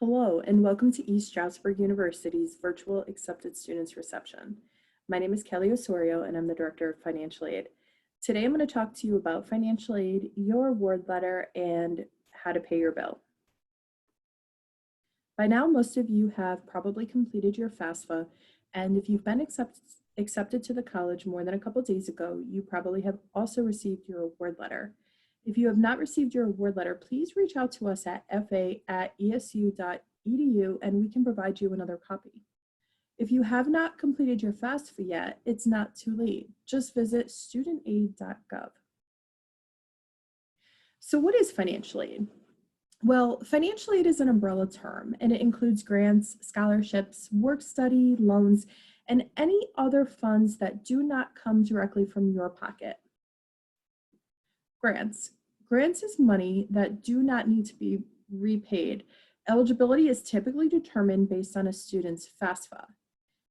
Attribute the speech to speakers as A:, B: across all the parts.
A: Hello, and welcome to East Stroudsburg University's Virtual Accepted Students Reception. My name is Kelly Osorio, and I'm the Director of Financial Aid. Today, I'm going to talk to you about financial aid, your award letter, and how to pay your bill. By now, most of you have probably completed your FAFSA, and if you've been accepted to the college more than a couple days ago, you probably have also received your award letter. If you have not received your award letter, please reach out to us at fa@esu.edu and we can provide you another copy. If you have not completed your FAFSA yet, it's not too late. Just visit studentaid.gov. So what is financial aid? Well, financial aid is an umbrella term, and it includes grants, scholarships, work study, loans, and any other funds that do not come directly from your pocket. Grants. Grants is money that do not need to be repaid. Eligibility is typically determined based on a student's FAFSA.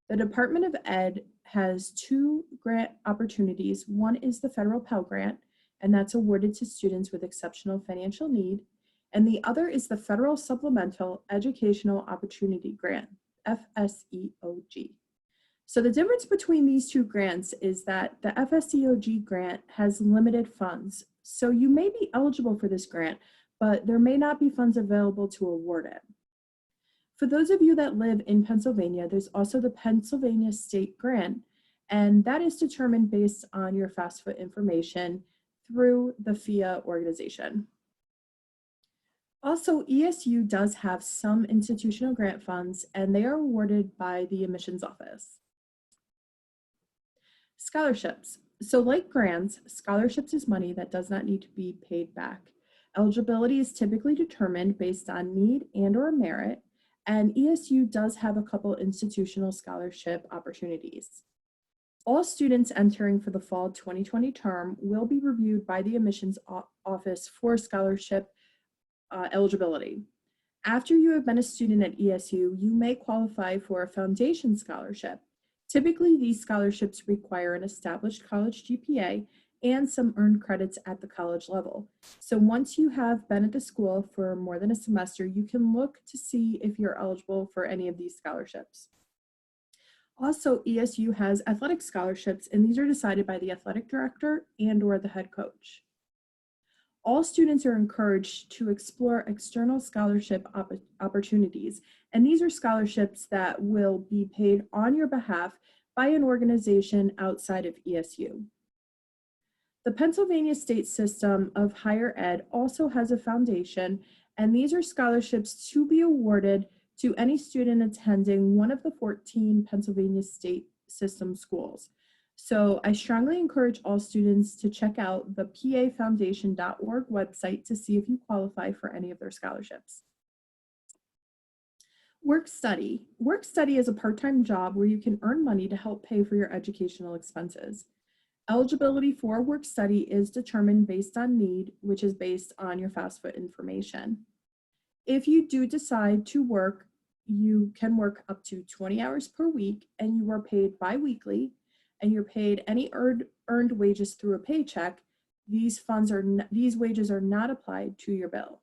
A: The Department of Ed has two grant opportunities. One is the federal Pell Grant, and that's awarded to students with exceptional financial need. And the other is the Federal Supplemental Educational Opportunity Grant, FSEOG. So the difference between these two grants is that the FSEOG grant has limited funds. So you may be eligible for this grant, but there may not be funds available to award it. For those of you that live in Pennsylvania, there's also the Pennsylvania State Grant, and that is determined based on your FAFSA information through the FIA organization. Also, ESU does have some institutional grant funds, and they are awarded by the admissions office. Scholarships. So like grants, scholarships is money that does not need to be paid back. Eligibility is typically determined based on need and/or merit, and ESU does have a couple institutional scholarship opportunities. All students entering for the fall 2020 term will be reviewed by the admissions office for scholarship eligibility. After you have been a student at ESU, you may qualify for a foundation scholarship. Typically, these scholarships require an established college GPA and some earned credits at the college level. So once you have been at the school for more than a semester, you can look to see if you're eligible for any of these scholarships. Also, ESU has athletic scholarships, and these are decided by the athletic director and/or the head coach. All students are encouraged to explore external scholarship opportunities, and these are scholarships that will be paid on your behalf by an organization outside of ESU. The Pennsylvania State System of Higher Ed also has a foundation, and these are scholarships to be awarded to any student attending one of the 14 Pennsylvania State System schools. So I strongly encourage all students to check out the pafoundation.org website to see if you qualify for any of their scholarships. Work study. Work study is a part-time job where you can earn money to help pay for your educational expenses. Eligibility for work study is determined based on need, which is based on your FAFSA information. If you do decide to work, you can work up to 20 hours per week, and you are paid bi-weekly, and you're paid any earned wages through a paycheck. These wages are not applied to your bill.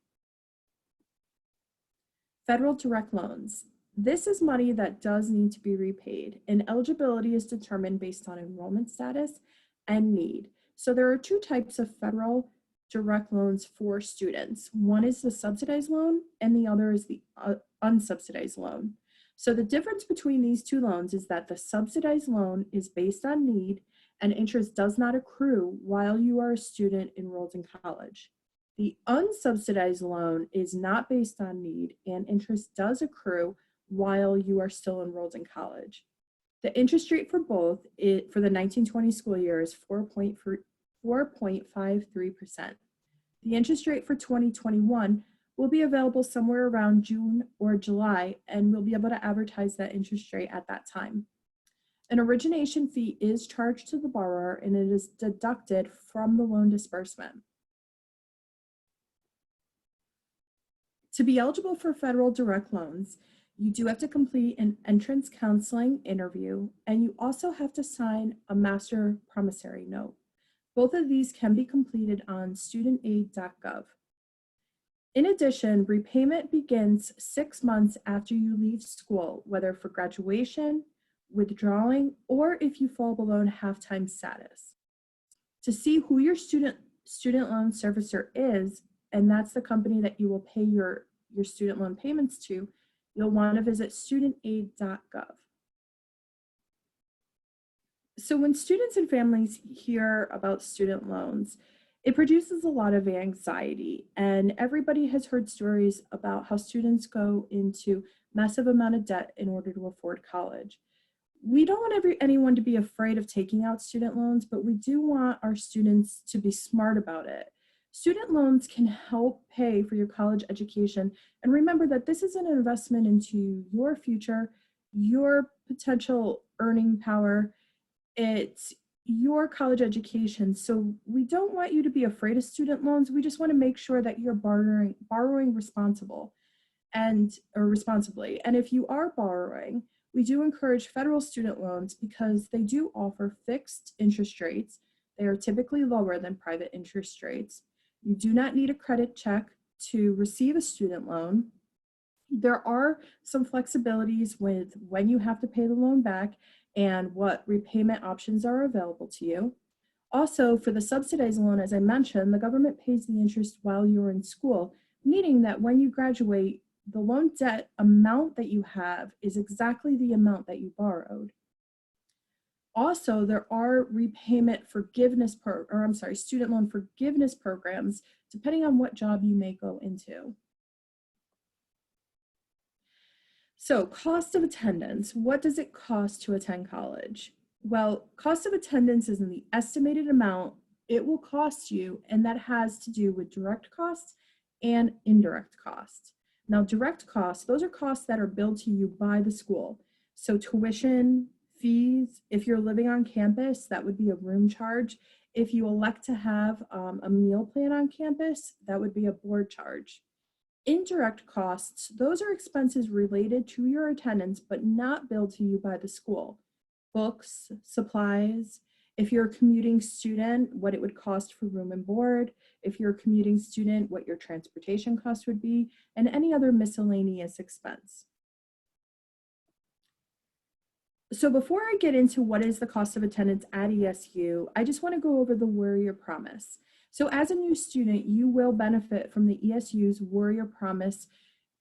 A: Federal direct loans. This is money that does need to be repaid, and eligibility is determined based on enrollment status and need. So there are two types of federal direct loans for students. One is the subsidized loan, and the other is the unsubsidized loan. So the difference between these two loans is that the subsidized loan is based on need, and interest does not accrue while you are a student enrolled in college. The unsubsidized loan is not based on need, and interest does accrue while you are still enrolled in college. The interest rate for both for the 1920 school year is 4.53%. The interest rate for 2021 will be available somewhere around June or July, and we'll be able to advertise that interest rate at that time. An origination fee is charged to the borrower, and it is deducted from the loan disbursement. To be eligible for federal direct loans, you do have to complete an entrance counseling interview, and you also have to sign a master promissory note. Both of these can be completed on studentaid.gov. In addition, repayment begins 6 months after you leave school, whether for graduation, withdrawing, or if you fall below half-time status. To see who your student loan servicer is, and that's the company that you will pay your student loan payments to, you'll want to visit studentaid.gov. So when students and families hear about student loans, it produces a lot of anxiety, and everybody has heard stories about how students go into massive amount of debt in order to afford college. We don't want anyone to be afraid of taking out student loans, but we do want our students to be smart about it. Student loans can help pay for your college education, and remember that this is an investment into your future, your potential earning power. It's your college education. So we don't want you to be afraid of student loans. We just want to make sure that you're borrowing responsibly. And if you are borrowing, we do encourage federal student loans because they do offer fixed interest rates. They are typically lower than private interest rates. You do not need a credit check to receive a student loan. There are some flexibilities with when you have to pay the loan back and what repayment options are available to you. Also, for the subsidized loan, as I mentioned, the government pays the interest while you're in school, meaning that when you graduate, the loan debt amount that you have is exactly the amount that you borrowed. Also, there are student loan forgiveness programs, depending on what job you may go into. So, cost of attendance. What does it cost to attend college? Well, cost of attendance is in the estimated amount it will cost you, and that has to do with direct costs and indirect costs. Now, direct costs, those are costs that are billed to you by the school. So, tuition, fees, if you're living on campus, that would be a room charge. If you elect to have a meal plan on campus, that would be a board charge. Indirect costs, those are expenses related to your attendance but not billed to you by the school. Books, supplies, if you're a commuting student, what it would cost for room and board, if you're a commuting student, what your transportation cost would be, and any other miscellaneous expense. So before I get into what is the cost of attendance at ESU, I just want to go over the Warrior Promise. So as a new student, you will benefit from the ESU's Warrior Promise,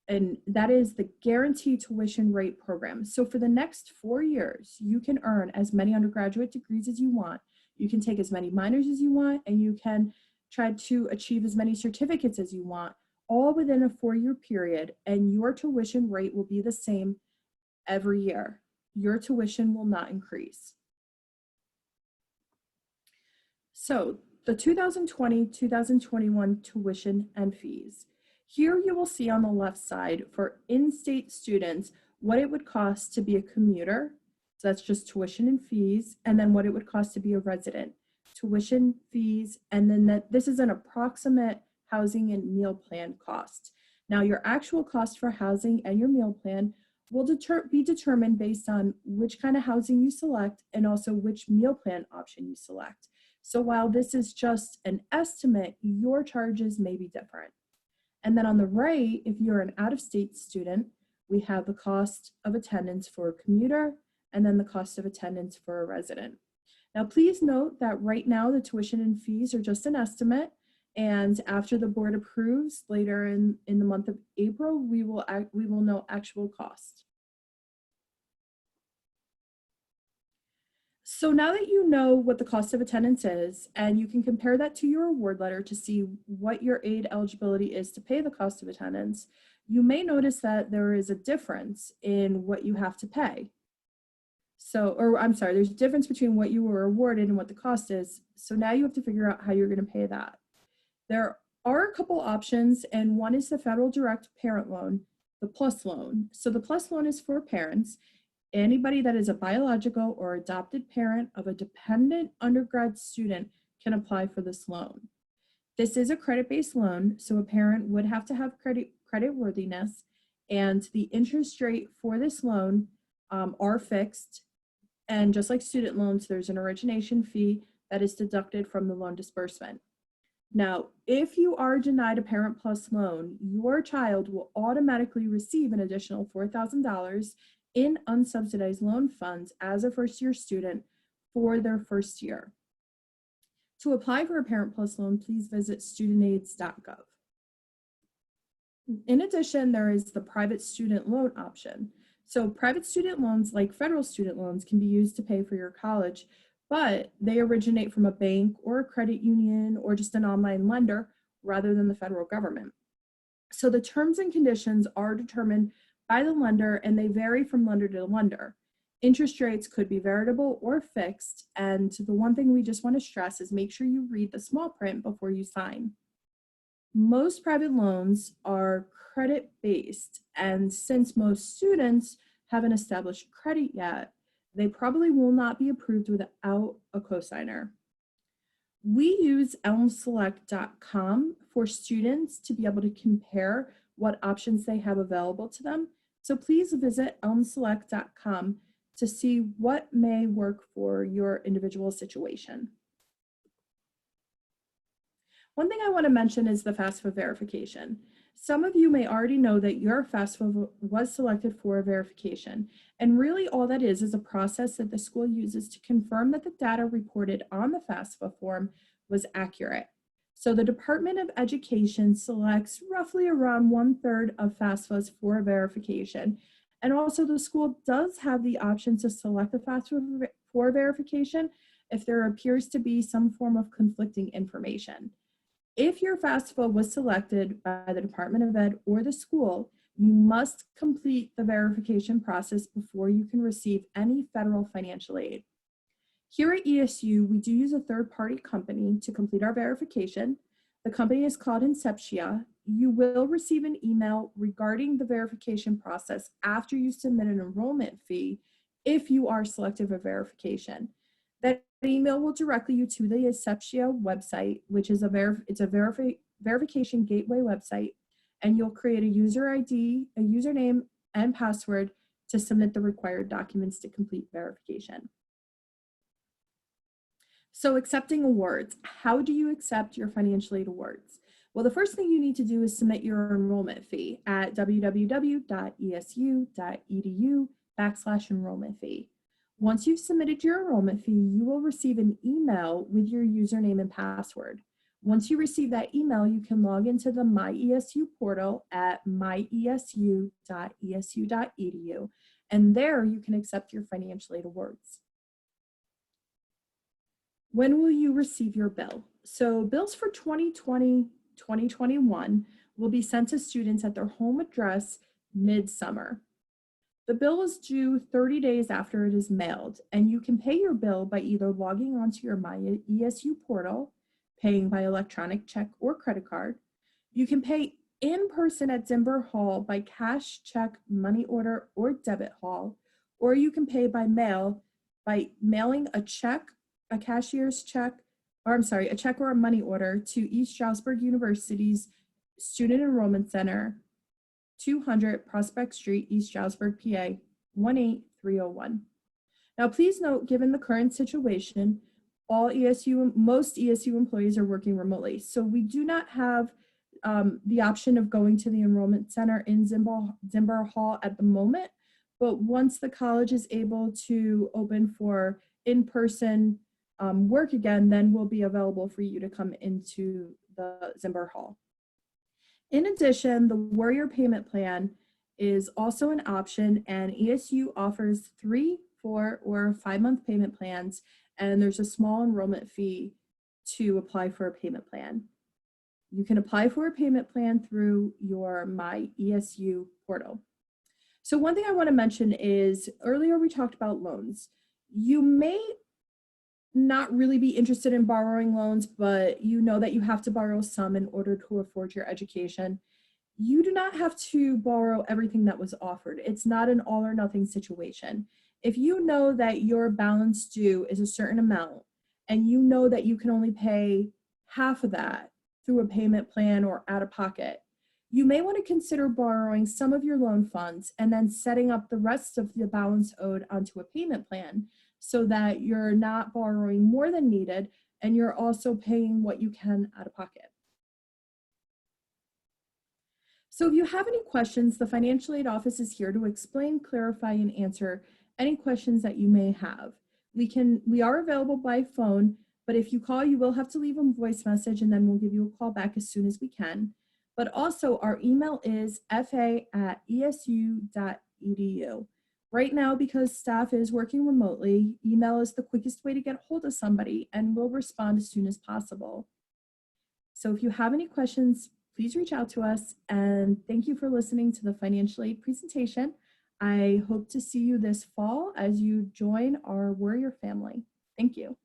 A: and that is the guaranteed tuition rate program. So for the next 4 years, you can earn as many undergraduate degrees as you want. You can take as many minors as you want, and you can try to achieve as many certificates as you want, all within a 4-year period, and your tuition rate will be the same every year. Your tuition will not increase. So the 2020-2021 tuition and fees. Here you will see on the left side for in-state students what it would cost to be a commuter, so that's just tuition and fees, and then what it would cost to be a resident, tuition, fees, and then this is an approximate housing and meal plan cost. Now your actual cost for housing and your meal plan will be determined based on which kind of housing you select and also which meal plan option you select. So while this is just an estimate, your charges may be different. And then on the right, if you're an out-of-state student, we have the cost of attendance for a commuter and then the cost of attendance for a resident. Now, please note that right now the tuition and fees are just an estimate, and after the board approves later in the month of April, we will know actual cost. So now that you know what the cost of attendance is, and you can compare that to your award letter to see what your aid eligibility is to pay the cost of attendance, you may notice that there is a difference in what you have to pay. There's a difference between what you were awarded and what the cost is. So now you have to figure out how you're going to pay that. There are a couple options, and one is the federal direct parent loan, the PLUS loan. So the PLUS loan is for parents. Anybody that is a biological or adopted parent of a dependent undergrad student can apply for this loan. This is a credit-based loan, so a parent would have to have credit worthiness, and the interest rate for this loan are fixed. And just like student loans, there's an origination fee that is deducted from the loan disbursement. Now, if you are denied a Parent Plus loan, your child will automatically receive an additional $4,000 in unsubsidized loan funds as a first-year student for their first year. To apply for a Parent Plus loan, please visit studentaids.gov. In addition, there is the private student loan option. So private student loans, like federal student loans, can be used to pay for your college, but they originate from a bank or a credit union or just an online lender rather than the federal government. So the terms and conditions are determined by the lender and they vary from lender to lender. Interest rates could be variable or fixed. And the one thing we just want to stress is make sure you read the small print before you sign. Most private loans are credit-based, and since most students haven't established credit yet, they probably will not be approved without a cosigner. We use elmselect.com for students to be able to compare what options they have available to them. So please visit elmselect.com to see what may work for your individual situation. One thing I want to mention is the FAFSA verification. Some of you may already know that your FAFSA was selected for a verification, and really all that is a process that the school uses to confirm that the data reported on the FAFSA form was accurate. So the Department of Education selects roughly around 1/3 of FAFSAs for verification, and also the school does have the option to select the FAFSA for verification if there appears to be some form of conflicting information. If your FAFSA was selected by the Department of Ed or the school, you must complete the verification process before you can receive any federal financial aid. Here at ESU, we do use a third-party company to complete our verification. The company is called Inceptia. You will receive an email regarding the verification process after you submit an enrollment fee if you are selected for verification. That email will direct you to the Inceptia website, which is a verification gateway website, and you'll create a user ID, a username, and password to submit the required documents to complete verification. So accepting awards, how do you accept your financial aid awards? Well, the first thing you need to do is submit your enrollment fee at www.esu.edu/enrollment fee. Once you've submitted your enrollment fee, you will receive an email with your username and password. Once you receive that email, you can log into the MyESU portal at myesu.esu.edu, and there you can accept your financial aid awards. When will you receive your bill? So bills for 2020, 2021 will be sent to students at their home address mid-summer. The bill is due 30 days after it is mailed, and you can pay your bill by either logging onto your MyESU portal, paying by electronic check or credit card. You can pay in person at Zimber Hall by cash, check, money order, or debit hall, or you can pay by mail by mailing a check, a cashier's check, or a check or a money order to East Stroudsburg University's Student Enrollment Center, 200 Prospect Street, East Stroudsburg, PA, 18301. Now, please note, given the current situation, most ESU employees are working remotely. So we do not have the option of going to the enrollment center in Zimber Hall at the moment. But once the college is able to open for in-person work again, then we'll be available for you to come into the Zimber Hall. In addition, the Warrior Payment Plan is also an option, and ESU offers 3, 4, or 5-month payment plans, and there's a small enrollment fee to apply for a payment plan. You can apply for a payment plan through your MyESU portal. So one thing I want to mention is, earlier we talked about loans. You may not really be interested in borrowing loans, but you know that you have to borrow some in order to afford your education. You do not have to borrow everything that was offered. It's not an all or nothing situation. If you know that your balance due is a certain amount and you know that you can only pay half of that through a payment plan or out of pocket, you may want to consider borrowing some of your loan funds and then setting up the rest of the balance owed onto a payment plan, so that you're not borrowing more than needed and you're also paying what you can out of pocket. So if you have any questions, the financial aid office is here to explain, clarify, and answer any questions that you may have. We are available by phone, but if you call, you will have to leave a voice message and then we'll give you a call back as soon as we can. But also our email is fa@esu.edu. Right now, because staff is working remotely, email is the quickest way to get a hold of somebody and we'll respond as soon as possible. So if you have any questions, please reach out to us, and thank you for listening to the financial aid presentation. I hope to see you this fall as you join our Warrior family. Thank you.